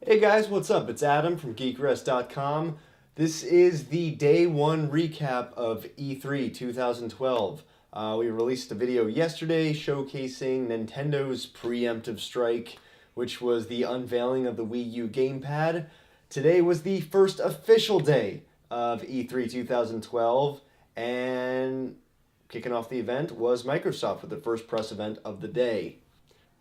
Hey guys, what's up? It's Adam from GeekRest.com. This is the day one recap of E3 2012. We released a video yesterday showcasing Nintendo's preemptive strike, which was the unveiling of the Wii U gamepad. Today was the first official day of E3 2012, and kicking off the event was Microsoft with the first press event of the day.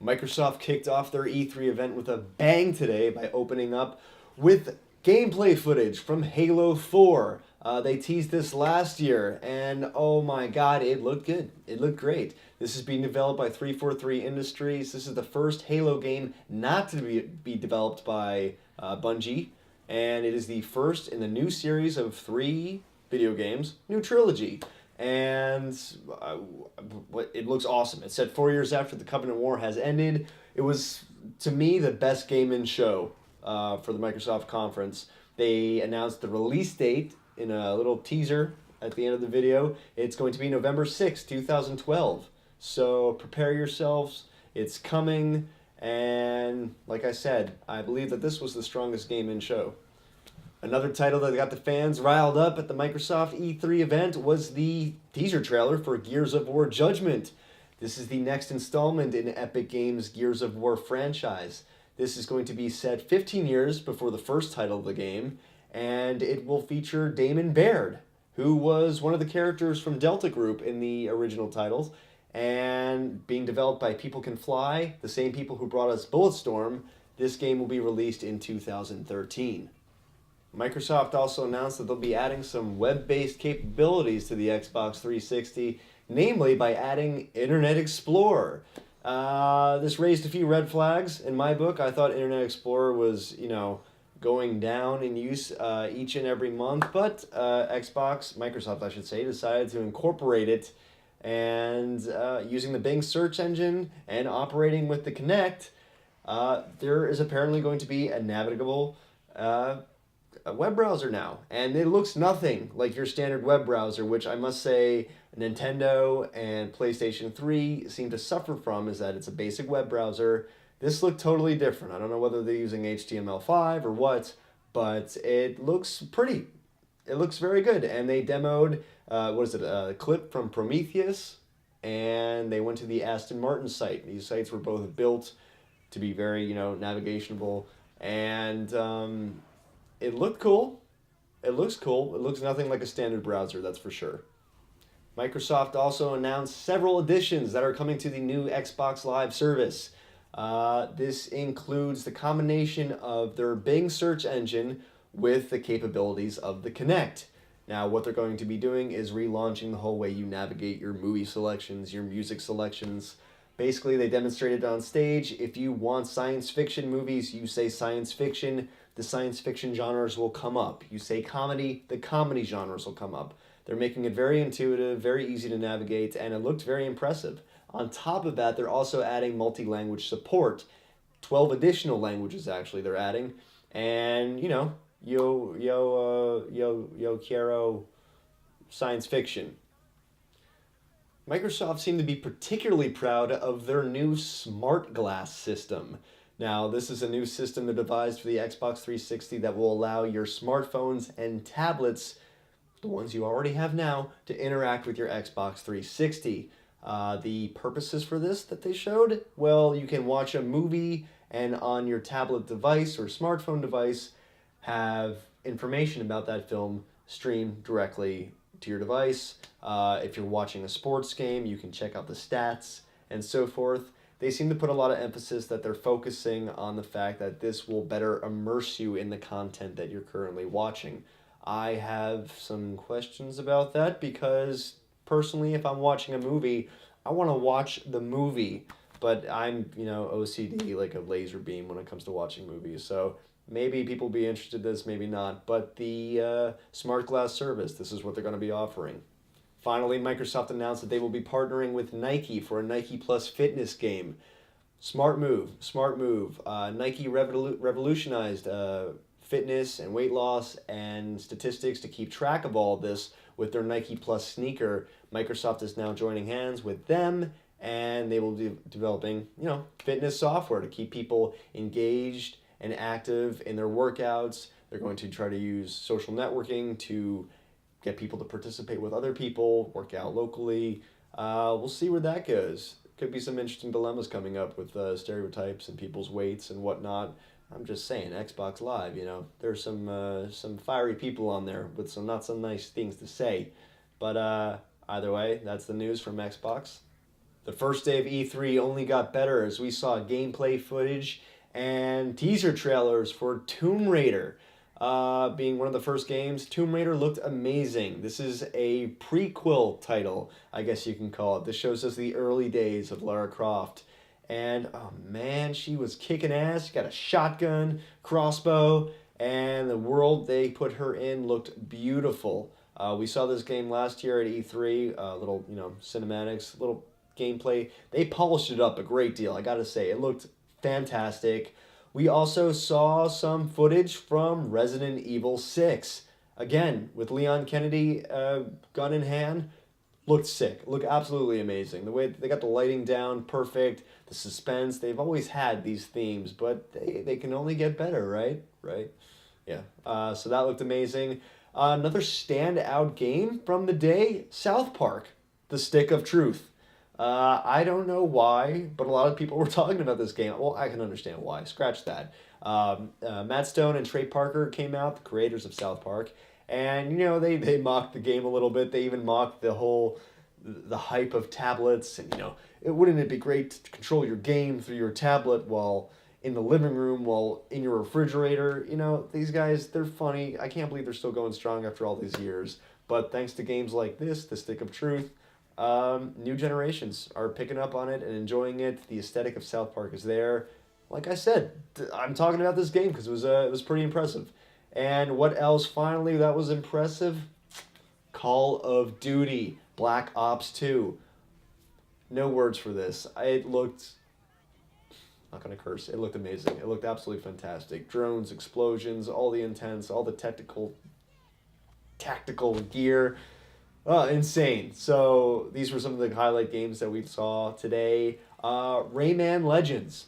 Microsoft kicked off their E3 event with a bang today by opening up with gameplay footage from Halo 4. They teased this last year, and oh my god, it looked good. It looked great. This is being developed by 343 Industries. This is the first Halo game not to be developed by Bungie, and it is the first in the new series of 3 video games, new trilogy. And it looks awesome. It's set 4 years after the Covenant War has ended. It was, to me, the best game in show for the Microsoft conference. They announced the release date in a little teaser at the end of the video. It's going to be November 6th, 2012. So prepare yourselves. It's coming. And like I said, I believe that this was the strongest game in show. Another title that got the fans riled up at the Microsoft E3 event was the teaser trailer for Gears of War Judgment. This is the next installment in Epic Games' Gears of War franchise. This is going to be set 15 years before the first title of the game, and it will feature Damon Baird, who was one of the characters from Delta Group in the original titles, and being developed by People Can Fly, the same people who brought us Bulletstorm. This game will be released in 2013. Microsoft also announced that they'll be adding some web-based capabilities to the Xbox 360, namely by adding Internet Explorer. This raised a few red flags in my book. I thought Internet Explorer was, going down in use each and every month, but Microsoft, I should say, decided to incorporate it, and using the Bing search engine and operating with the Kinect, there is apparently going to be a navigable a web browser now, and it looks nothing like your standard web browser, which I must say Nintendo and PlayStation 3 seem to suffer from, is that it's a basic web browser. This looked totally different. I don't know whether they're using HTML5 or what, but it looks pretty. It looks very good, and they demoed, a clip from Prometheus, and they went to the Aston Martin site. These sites were both built to be very, navigationable, and it looked cool. It looks cool. It looks nothing like a standard browser, that's for sure. Microsoft also announced several additions that are coming to the new Xbox Live service. This includes the combination of their Bing search engine with the capabilities of the Kinect. Now, what they're going to be doing is relaunching the whole way you navigate your movie selections, your music selections. Basically, they demonstrated on stage, if you want science fiction movies, you say science fiction, the science fiction genres will come up. You say comedy, the comedy genres will come up. They're making it very intuitive, very easy to navigate, and it looked very impressive. On top of that, they're also adding multi-language support. 12 additional languages, actually, they're adding. And, yo quiero science fiction. Microsoft seemed to be particularly proud of their new smart glass system. Now, this is a new system they devised for the Xbox 360 that will allow your smartphones and tablets, the ones you already have now, to interact with your Xbox 360. The purposes for this that they showed, well, you can watch a movie and on your tablet device or smartphone device have information about that film streamed directly to your device. If you're watching a sports game, you can check out the stats and so forth. They seem to put a lot of emphasis that they're focusing on the fact that this will better immerse you in the content that you're currently watching. I have some questions about that because personally, if I'm watching a movie, I want to watch the movie, but I'm, OCD like a laser beam when it comes to watching movies. So maybe people will be interested in this, maybe not. But the Smart Glass service, this is what they're going to be offering. Finally, Microsoft announced that they will be partnering with Nike for a Nike Plus fitness game. Smart move. Nike revolutionized fitness and weight loss and statistics to keep track of all of this with their Nike Plus sneaker. Microsoft is now joining hands with them, and they will be developing, fitness software to keep people engaged and active in their workouts. They're going to try to use social networking to get people to participate with other people, work out locally. We'll see where that goes. Could be some interesting dilemmas coming up with stereotypes and people's weights and whatnot. I'm just saying, Xbox Live, there's some fiery people on there with some not so nice things to say. But either way, that's the news from Xbox. The first day of E3 only got better as we saw gameplay footage and teaser trailers for Tomb Raider. Being one of the first games, Tomb Raider looked amazing. This is a prequel title, I guess you can call it. This shows us the early days of Lara Croft. And, oh man, she was kicking ass. She got a shotgun, crossbow, and the world they put her in looked beautiful. We saw this game last year at E3, little, cinematics, little gameplay. They polished it up a great deal, I gotta say. It looked fantastic. We also saw some footage from Resident Evil 6. Again, with Leon Kennedy gun in hand, looked sick. Looked absolutely amazing. The way they got the lighting down, perfect. The suspense, they've always had these themes, but they can only get better, right? Right? Yeah. So that looked amazing. Another standout game from the day, South Park, The Stick of Truth. I don't know why, but a lot of people were talking about this game. Well, I can understand why. Scratch that. Matt Stone and Trey Parker came out, the creators of South Park, and they mocked the game a little bit. They even mocked the hype of tablets, and wouldn't it be great to control your game through your tablet while in the living room, while in your refrigerator? These guys, they're funny. I can't believe they're still going strong after all these years. But thanks to games like this, The Stick of Truth, new generations are picking up on it and enjoying it. The aesthetic of South Park is there. Like I said, I'm talking about this game because it was pretty impressive. And what else finally that was impressive? Call of Duty Black Ops 2. No words for this. It looked, not gonna curse, it looked amazing. It looked absolutely fantastic. Drones, explosions, all the intense, all the tactical gear. Insane. So these were some of the highlight games that we saw today. Rayman Legends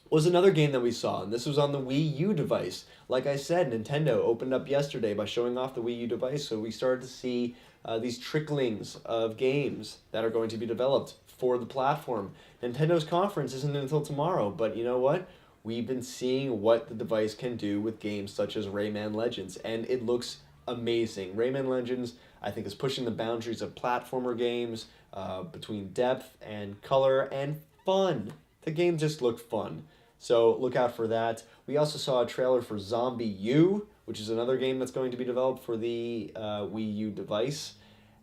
was another game that we saw, and this was on the Wii U device. Like I said, Nintendo opened up yesterday by showing off the Wii U device, so we started to see these tricklings of games that are going to be developed for the platform. Nintendo's conference isn't until tomorrow, but you know what? We've been seeing what the device can do with games such as Rayman Legends, and it looks amazing. Rayman Legends, I think, is pushing the boundaries of platformer games between depth and color and fun. The game just looked fun. So look out for that. We also saw a trailer for ZombieU, which is another game that's going to be developed for the Wii U device.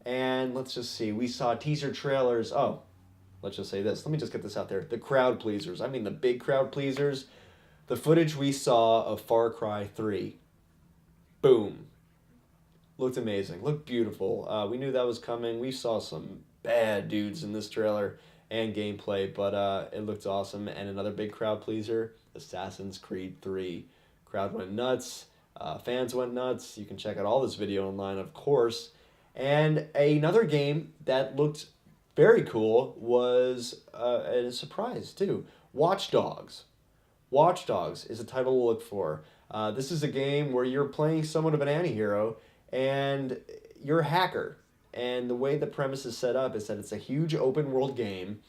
And let's just see. We saw teaser trailers. Oh, let's just say this. Let me just get this out there. The crowd pleasers. I mean the big crowd pleasers. The footage we saw of Far Cry 3. Boom. Looked amazing. Looked beautiful. We knew that was coming. We saw some bad dudes in this trailer and gameplay, but it looked awesome. And another big crowd pleaser, Assassin's Creed 3. Crowd went nuts. Fans went nuts. You can check out all this video online, of course. And another game that looked very cool was a surprise, too. Watch Dogs. Watch Dogs is a title to look for. This is a game where you're playing somewhat of an anti-hero, and you're a hacker. And the way the premise is set up is that it's a huge open world game,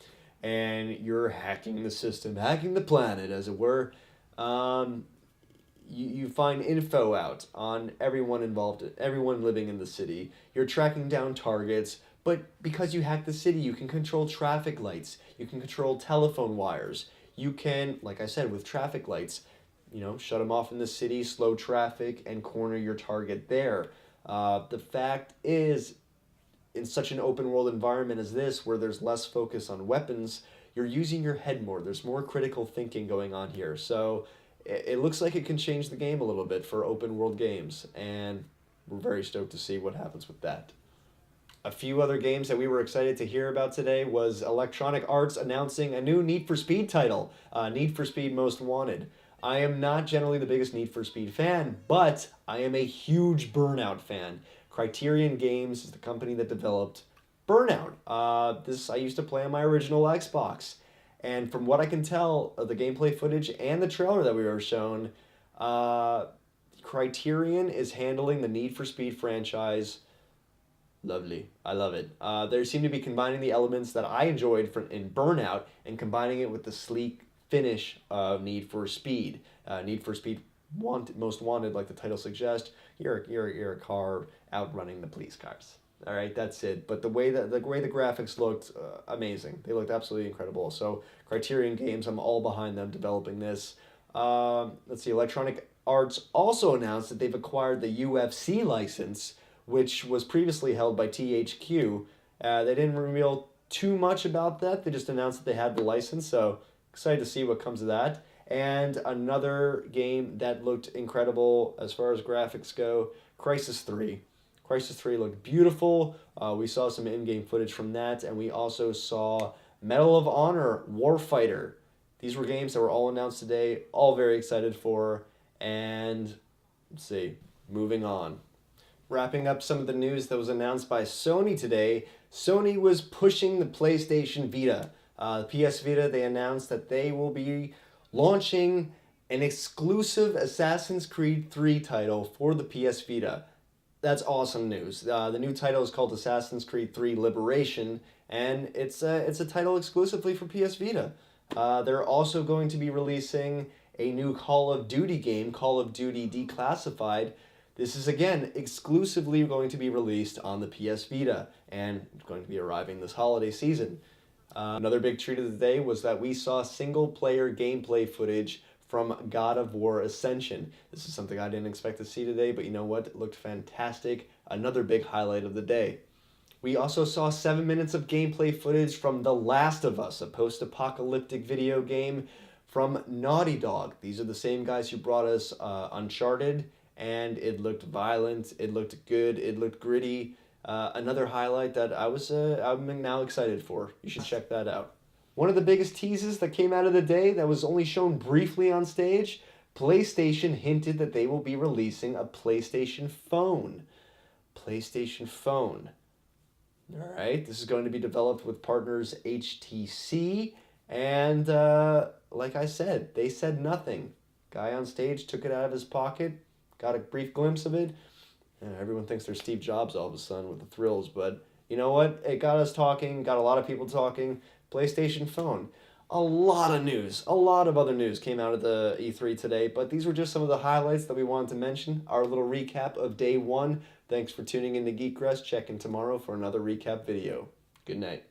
and you're hacking the system, hacking the planet, as it were. You find info out on everyone involved, everyone living in the city. You're tracking down targets, but because you hack the city, you can control traffic lights. You can control telephone wires. You can, like I said, with traffic lights, shut them off in the city, slow traffic, and corner your target there. The fact is, in such an open world environment as this, where there's less focus on weapons, you're using your head more. There's more critical thinking going on here. So it looks like it can change the game a little bit for open world games, and we're very stoked to see what happens with that. A few other games that we were excited to hear about today was Electronic Arts announcing a new Need for Speed title, Need for Speed Most Wanted. I am not generally the biggest Need for Speed fan, but I am a huge Burnout fan. Criterion Games is the company that developed Burnout. This I used to play on my original Xbox. And from what I can tell of the gameplay footage and the trailer that we were shown, Criterion is handling the Need for Speed franchise. Lovely. I love it. They seem to be combining the elements that I enjoyed in Burnout and combining it with the sleek finish of Need for Speed. Need for Speed Most Wanted, like the title suggests. You're a car outrunning the police cars. All right, that's it. But the way the graphics looked, amazing. They looked absolutely incredible. So Criterion Games, I'm all behind them developing this. Let's see. Electronic Arts also announced that they've acquired the UFC license, which was previously held by THQ. They didn't reveal too much about that. They just announced that they had the license. So excited to see what comes of that. And another game that looked incredible as far as graphics go, Crysis 3. Crysis 3 looked beautiful. We saw some in-game footage from that, and we also saw Medal of Honor, Warfighter. These were games that were all announced today, all very excited for. And let's see, moving on. Wrapping up some of the news that was announced by Sony today, Sony was pushing the PlayStation Vita. The PS Vita, they announced that they will be launching an exclusive Assassin's Creed 3 title for the PS Vita. That's awesome news. The new title is called Assassin's Creed 3 Liberation, and it's a title exclusively for PS Vita. They're also going to be releasing a new Call of Duty game, Call of Duty Declassified. This is, again, exclusively going to be released on the PS Vita and going to be arriving this holiday season. Another big treat of the day was that we saw single-player gameplay footage from God of War Ascension. This is something I didn't expect to see today, but you know what? It looked fantastic. Another big highlight of the day. We also saw 7 minutes of gameplay footage from The Last of Us, a post-apocalyptic video game from Naughty Dog. These are the same guys who brought us Uncharted, and it looked violent, it looked good, it looked gritty. Another highlight that I'm now excited for. You should check that out. One of the biggest teases that came out of the day that was only shown briefly on stage, PlayStation hinted that they will be releasing a PlayStation phone. PlayStation phone. All right, this is going to be developed with partners HTC, and like I said, they said nothing. Guy on stage took it out of his pocket, got a brief glimpse of it. Everyone thinks they're Steve Jobs all of a sudden with the thrills, but you know what? It got us talking, got a lot of people talking. PlayStation phone. A lot of news, a lot of other news came out of the E3 today, but these were just some of the highlights that we wanted to mention. Our little recap of day one. Thanks for tuning in to GeekRest. Check in tomorrow for another recap video. Good night.